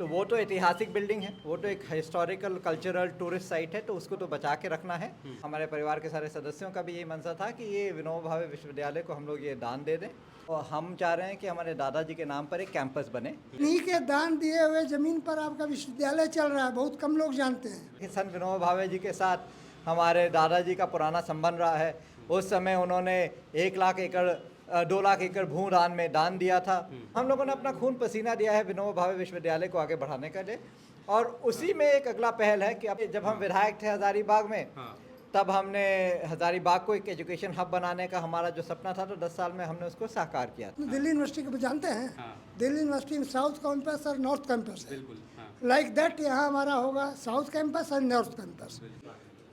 तो वो तो ऐतिहासिक बिल्डिंग है, वो तो एक हिस्टोरिकल कल्चरल टूरिस्ट साइट है, तो उसको तो बचा के रखना है। हमारे परिवार के सारे सदस्यों का भी यही मंशा था कि ये विनोबा भावे विश्वविद्यालय को हम लोग ये दान दे दें, और हम चाह रहे हैं कि हमारे दादाजी के नाम पर एक कैंपस बने। इन्हीं के दान दिए हुए जमीन पर आपका विश्वविद्यालय चल रहा है, बहुत कम लोग जानते हैं। संत विनोबा भावे जी के साथ हमारे दादाजी का पुराना संबंध रहा है। उस समय उन्होंने 1 लाख एकड़ 2 लाख एकड़ भू दान में दान दिया था। हम लोगों ने अपना खून पसीना दिया है विनोबा भावे विश्वविद्यालय को आगे बढ़ाने के लिए, और उसी में एक अगला पहल है कि अब जब हम विधायक थे हजारीबाग में, तब हमने हजारीबाग को एक एजुकेशन हब बनाने का हमारा जो सपना था, तो 10 साल में हमने उसको साकार किया था। दिल्ली यूनिवर्सिटी को जानते हैं? दिल्ली यूनिवर्सिटी में साउथ कैंपस और नॉर्थ कैंपस है। लाइक दैट यहाँ हमारा होगा साउथ कैंपस और नॉर्थ कैंपस।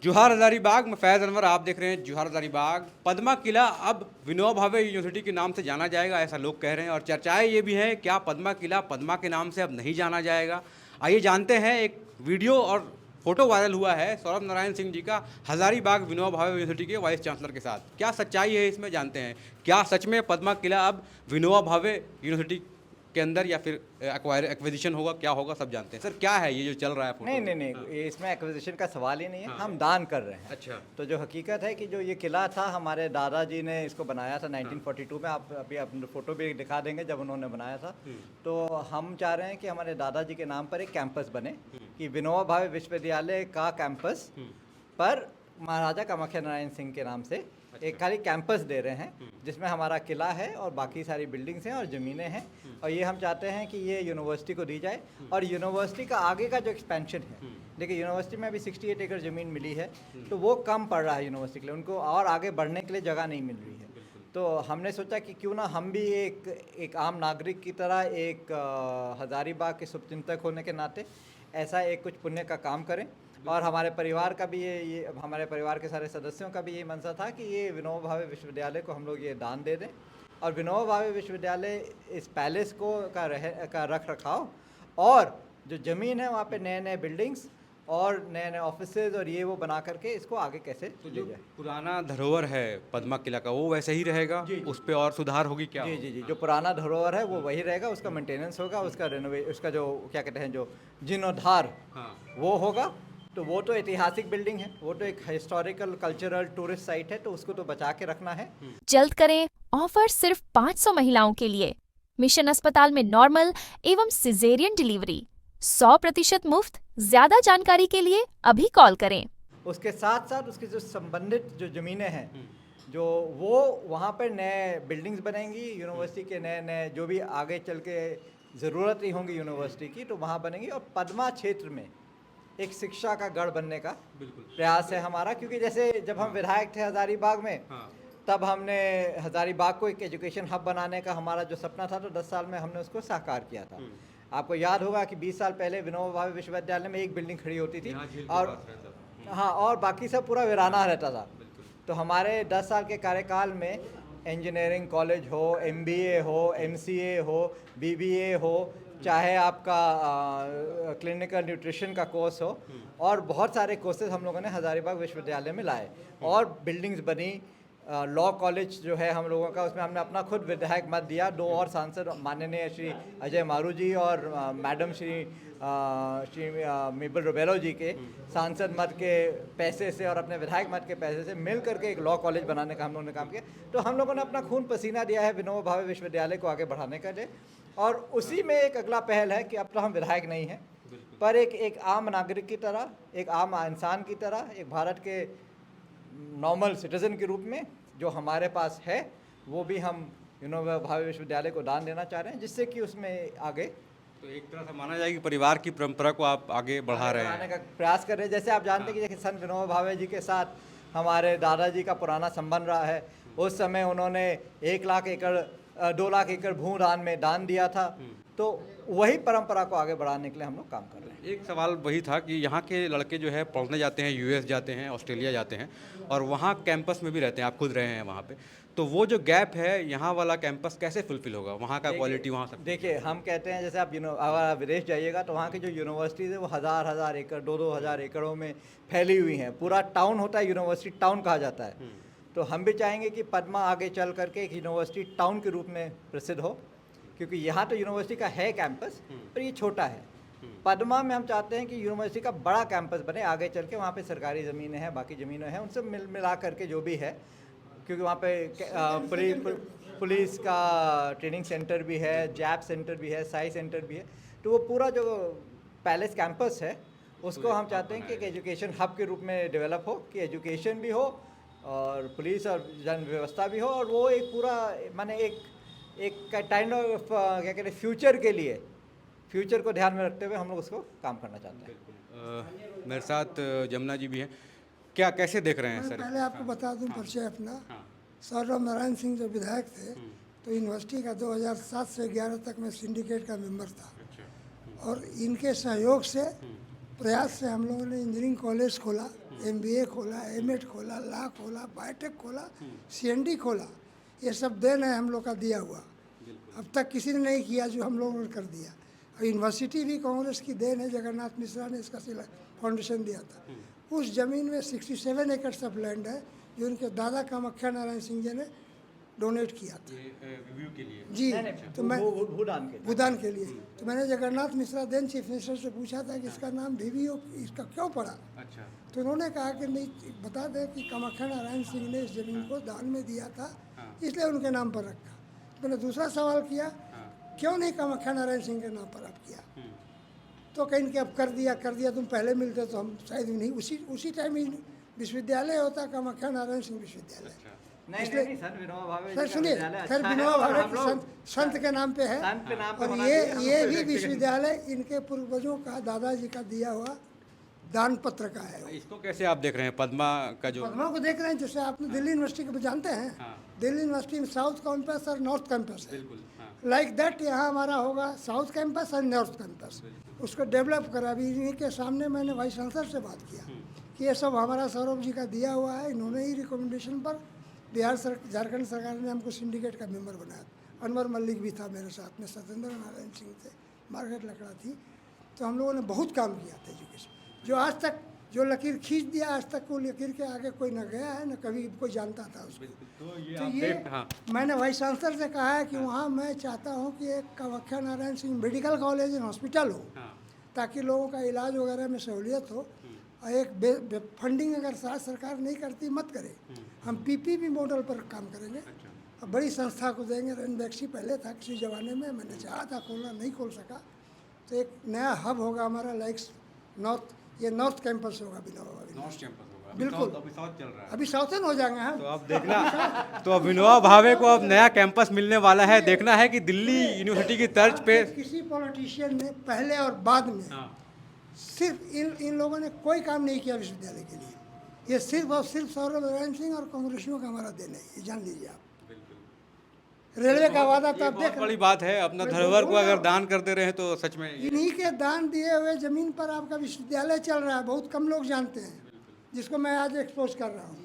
जोहार हजारीबाग में फैज़ अनवर आप देख रहे हैं जोहार हजारीबाग। पद्मा किला अब विनोबा भावे यूनिवर्सिटी के नाम से जाना जाएगा, ऐसा लोग कह रहे हैं, और चर्चाएं ये भी हैं क्या पद्मा किला पद्मा के नाम से अब नहीं जाना जाएगा। आइए जानते हैं, एक वीडियो और फोटो वायरल हुआ है सौरभ नारायण सिंह जी का हजारीबाग विनोबा भावे यूनिवर्सिटी के वाइस चांसलर के साथ। क्या सच्चाई है इसमें, जानते हैं। क्या सच में पद्मा किला अब विनोबा भावे यूनिवर्सिटी के अंदर या फिर एक्विजिशन होगा, क्या होगा, सब जानते हैं। सर क्या है ये जो चल रहा है फोटो? नहीं, इसमें एक्विजिशन का सवाल ही नहीं है। हम दान कर रहे हैं। अच्छा। तो जो हकीकत है कि जो ये किला था, हमारे दादाजी ने इसको बनाया था 1942 में। आप अभी अपने फोटो भी दिखा देंगे जब उन्होंने बनाया था। तो हम चाह रहे हैं कि हमारे दादाजी के नाम पर एक कैंपस बने, कि विनोबा भावे विश्वविद्यालय का कैंपस पर महाराजा कामाख्या नारायण सिंह के नाम से एक खाली कैंपस दे रहे हैं, जिसमें हमारा किला है और बाकी सारी बिल्डिंग्स हैं और ज़मीनें हैं। और ये हम चाहते हैं कि ये यूनिवर्सिटी को दी जाए, और यूनिवर्सिटी का आगे का जो एक्सपेंशन है, देखिए यूनिवर्सिटी में अभी 68 एकड़ ज़मीन मिली है, तो वो कम पड़ रहा है यूनिवर्सिटी के लिए, उनको और आगे बढ़ने के लिए जगह नहीं मिल रही है। तो हमने सोचा कि क्यों ना हम भी एक आम नागरिक की तरह, एक हजारीबाग के शुभचिंतक होने के नाते ऐसा एक कुछ पुण्य का काम करें। और हमारे परिवार का भी ये हमारे परिवार के सारे सदस्यों का भी यही मंशा था कि ये विनोबा भावे विश्वविद्यालय को हम लोग ये दान दे दें, और विनोबा भावे विश्वविद्यालय इस पैलेस को का रख रखाव और जो ज़मीन है वहाँ पे नए नए बिल्डिंग्स और नए नए ऑफिसेज और ये वो बना करके इसको आगे कैसे तो ले जो जाए। पुराना धरोहर है पद्मा किला का, वो वैसे ही रहेगा? उस पे और सुधार होगी क्या? जी, जो पुराना धरोहर है वो वही रहेगा, उसका मेंटेनेंस होगा, उसका जो क्या कहते हैं, जो जीर्णोद्धार वो होगा। तो वो तो ऐतिहासिक बिल्डिंग है, वो तो एक हिस्टोरिकल कल्चरल टूरिस्ट साइट है, तो उसको तो बचा के रखना है। जल्द करें ऑफर सिर्फ 500 महिलाओं के लिए। मिशन अस्पताल में नॉर्मल एवं सिजेरियन डिलीवरी 100% मुफ्त। ज्यादा जानकारी के लिए अभी कॉल करें। उसके साथ साथ उसके जो संबंधित जो ज़मीनें हैं, जो वो वहाँ पर नए बिल्डिंग्स बनेंगी यूनिवर्सिटी के, नए नए जो भी आगे चल के ज़रूरत ही होंगी यूनिवर्सिटी की, तो वहाँ बनेंगी। और पद्मा क्षेत्र में एक शिक्षा का गढ़ बनने का प्रयास है हमारा, क्योंकि जैसे जब हम विधायक थे हजारीबाग में, तब हमने हजारीबाग को एक एजुकेशन हब बनाने का हमारा जो सपना था, तो 10 साल में हमने उसको साकार किया था। आपको याद होगा कि 20 साल पहले विनोबा भावे विश्वविद्यालय में एक बिल्डिंग खड़ी होती थी, और बाकी सब पूरा वीराना रहता था। तो हमारे 10 साल के कार्यकाल में इंजीनियरिंग कॉलेज हो, MBA हो, MCA हो, BBA हो, चाहे आपका क्लिनिकल न्यूट्रिशन का कोर्स हो, और बहुत सारे कोर्सेज हम लोगों ने हजारीबाग विश्वविद्यालय में लाए, और बिल्डिंग्स बनी। लॉ कॉलेज जो है हम लोगों का, उसमें हमने अपना खुद विधायक मत दिया। 2 और सांसद माननीय श्री अजय मारू जी और मैडम श्री मीबल रोबेलो जी के सांसद मत के पैसे से और अपने विधायक मत के पैसे से मिल करके एक लॉ कॉलेज बनाने का हम लोगों ने काम किया। तो हम लोगों ने अपना खून पसीना दिया है विनोबा भावे विश्वविद्यालय को आगे बढ़ाने के लिए, और उसी में एक अगला पहल है कि अब तो हम विधायक नहीं हैं, पर एक आम नागरिक की तरह, एक आम इंसान की तरह, एक भारत के नॉर्मल सिटीजन के रूप में जो हमारे पास है, वो भी हम विनोबा भावे विश्वविद्यालय को दान देना चाह रहे हैं, जिससे कि उसमें आगे तो एक तरह से माना जाए कि परिवार की परंपरा को आप आगे बढ़ा रहे हैं, का प्रयास कर रहे हैं। जैसे आप जानते हैं कि संत विनोबा भावे जी के साथ हमारे दादाजी का पुराना संबंध रहा है। उस समय उन्होंने 1 लाख एकड़ 2 लाख एकड़ भू दान में दान दिया था, तो वही परंपरा को आगे बढ़ाने के लिए हम लोग काम कर रहे हैं। एक सवाल वही था कि यहाँ के लड़के जो है पढ़ने जाते हैं, US जाते हैं, ऑस्ट्रेलिया जाते हैं, और वहाँ कैंपस में भी रहते हैं, आप खुद रहे हैं वहाँ पे, तो वो जो गैप है यहाँ वाला कैंपस कैसे फुलफिल होगा? वहाँ का क्वालिटी वहाँ सब देखिए, हम कहते हैं जैसे आप अगर विदेश जाइएगा तो वहाँ की जो यूनिवर्सिटीज़ है वो हज़ार एकड़ 2-2 हज़ार एकड़ों में फैली हुई हैं। पूरा टाउन होता है, यूनिवर्सिटी टाउन कहा जाता है। तो हम भी चाहेंगे कि पद्मा आगे चल करके एक यूनिवर्सिटी टाउन के रूप में प्रसिद्ध हो, क्योंकि यहाँ तो यूनिवर्सिटी का है कैंपस, पर ये छोटा है। पद्मा में हम चाहते हैं कि यूनिवर्सिटी का बड़ा कैंपस बने आगे चल के। वहाँ पे सरकारी ज़मीनें हैं, बाकी ज़मीनें हैं, उनसे मिला करके जो भी है, क्योंकि वहाँ पे पुलिस का ट्रेनिंग सेंटर भी है, जैप सेंटर भी है, साई सेंटर भी है। तो वो पूरा जो पैलेस कैंपस है उसको हम चाहते हैं कि एक एजुकेशन हब के रूप में डेवलप हो, कि एजुकेशन भी हो और पुलिस और जन व्यवस्था भी हो, और वो एक पूरा माने एक काइंड ऑफ क्या कहते हैं फ्यूचर को ध्यान में रखते हुए हम लोग उसको काम करना चाहते हैं। मेरे साथ जमुना जी भी हैं। क्या कैसे देख रहे हैं मैं सर? पहले आपको बता दूं परिचय अपना। सौरभ नारायण सिंह जो विधायक थे, तो यूनिवर्सिटी का 2007 से 11 तक मैं सिंडिकेट का मेंबर था, और इनके सहयोग से प्रयास से हम लोगों ने इंजीनियरिंग कॉलेज खोला, MBA खोला, M.Ed खोला, लॉ खोला, बायोटेक खोला, CND खोला। ये सब देन है हम लोग का दिया हुआ। अब तक किसी ने नहीं किया जो हम लोगों ने कर दिया। और यूनिवर्सिटी भी कांग्रेस की देन है, जगन्नाथ मिश्रा ने इसका फाउंडेशन दिया था। उस ज़मीन में 67 एकड़ ऑफ लैंड है जो उनके दादा कामाख्या नारायण सिंह जी ने डोनेट किया था रिव्यू के लिए। जी। तो मैं भूदान के लिए, तो मैंने Jagannath Mishra then chief minister से पूछा था कि इसका नाम VVO इसका क्यों पड़ा। अच्छा। तो उन्होंने कहा कि नहीं, बता दें कि कामाख्या नारायण सिंह ने इस ज़मीन को दान में दिया था, इसलिए उनके नाम पर रखा। तो मैंने दूसरा सवाल किया, क्यों नहीं कामाख्या नारायण सिंह के नाम पर आप किया? तो कहीं कि अब कर दिया, तुम पहले मिलते तो हम शायद नहीं, उसी टाइम ही विश्वविद्यालय होता कामाख्या नारायण सिंह विश्वविद्यालय। नहीं, सर विनोबा भावे सर जी का सुनिए, विद्यालय सर अच्छा है, विनोबा और भावे हम लोग संत के नाम पे है, संत के नाम पे और होना ये चाहिए। ये भी विश्वविद्यालय इनके पूर्वजों का, दादाजी का दिया हुआ दान पत्र का है। इसको कैसे आप देख रहे हैं पद्मा का जो? पद्मा को देख रहे हैं, जैसे आपने दिल्ली यूनिवर्सिटी को जानते हैं, दिल्ली यूनिवर्सिटी में साउथ कैंपस और नॉर्थ कैंपस है। लाइक दैट यहाँ हमारा होगा साउथ कैंपस और नॉर्थ कैंपस। उसको डेवलप करा। अभी इन्हीं के सामने मैंने वाइस चांसलर से बात किया कि ये सब हमारा सौरभ जी का दिया हुआ है। इन्होंने ही रिकमेंडेशन पर झारखंड सरकार ने हमको सिंडिकेट का मेंबर बनाया। अनवर मलिक भी था मेरे साथ में, सत्येंद्र नारायण सिंह थे, मार्गरेट लकड़ा थी। तो हम लोगों ने बहुत काम किया था एजुकेशन। जो आज तक जो लकीर खींच दिया, आज तक वो लकीर के आगे कोई न गया है, न कभी कोई जानता था उसको। तो ये मैंने वाइस चांसलर से कहा है कि वहाँ मैं चाहता हूँ कि एक Kamakhya Narayan Singh medical college and hospital हो, ताकि लोगों का इलाज वगैरह में सहूलियत हो। और एक फंडिंग अगर सरकार नहीं करती मत करे, हम PPP मॉडल पर काम करेंगे। अब बड़ी संस्था को देंगे। रेनबैक्सी पहले था किसी ज़माने में, मैंने चाहा था खोलना, नहीं खोल सका। तो एक नया हब होगा हमारा, लाइक ये नॉर्थ कैंपस होगा विनोबा भावे। नॉर्थ कैंपस होगा। बिल्कुल। अभी साउथ चल रहा है। अभी साउथर्न हो जाएंगे हम। तो अब देखना, तो अब विनोबा भावे को अब नया कैंपस मिलने वाला है। देखना है कि दिल्ली यूनिवर्सिटी की तर्ज पे किसी पॉलिटिशियन ने पहले और बाद में सिर्फ इन लोगों ने कोई काम नहीं किया विश्वविद्यालय के लिए। ये सिर्फ और सिर्फ सौरभ नारायण सिंह और कांग्रेसियों का हमारा देन है, ये जान लीजिए आप। रेलवे का वादा तो आप बहुत देख बड़ी बात है। अपना धरोहर को अगर दान कर दे रहे हैं तो सच में इन्हीं के दान दिए हुए जमीन पर आपका विश्वविद्यालय चल रहा है। बहुत कम लोग जानते हैं, जिसको मैं आज एक्सपोज कर रहा हूँ।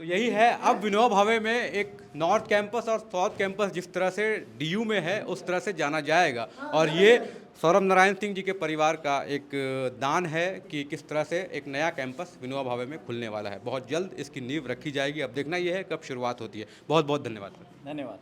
तो यही है। अब विनोबा भावे में एक नॉर्थ कैंपस और साउथ कैंपस जिस तरह से DU में है, उस तरह से जाना जाएगा। और ये सौरभ नारायण सिंह जी के परिवार का एक दान है कि किस तरह से एक नया कैंपस विनोबा भावे में खुलने वाला है। बहुत जल्द इसकी नींव रखी जाएगी। अब देखना यह है कब शुरुआत होती है। बहुत बहुत धन्यवाद। धन्यवाद।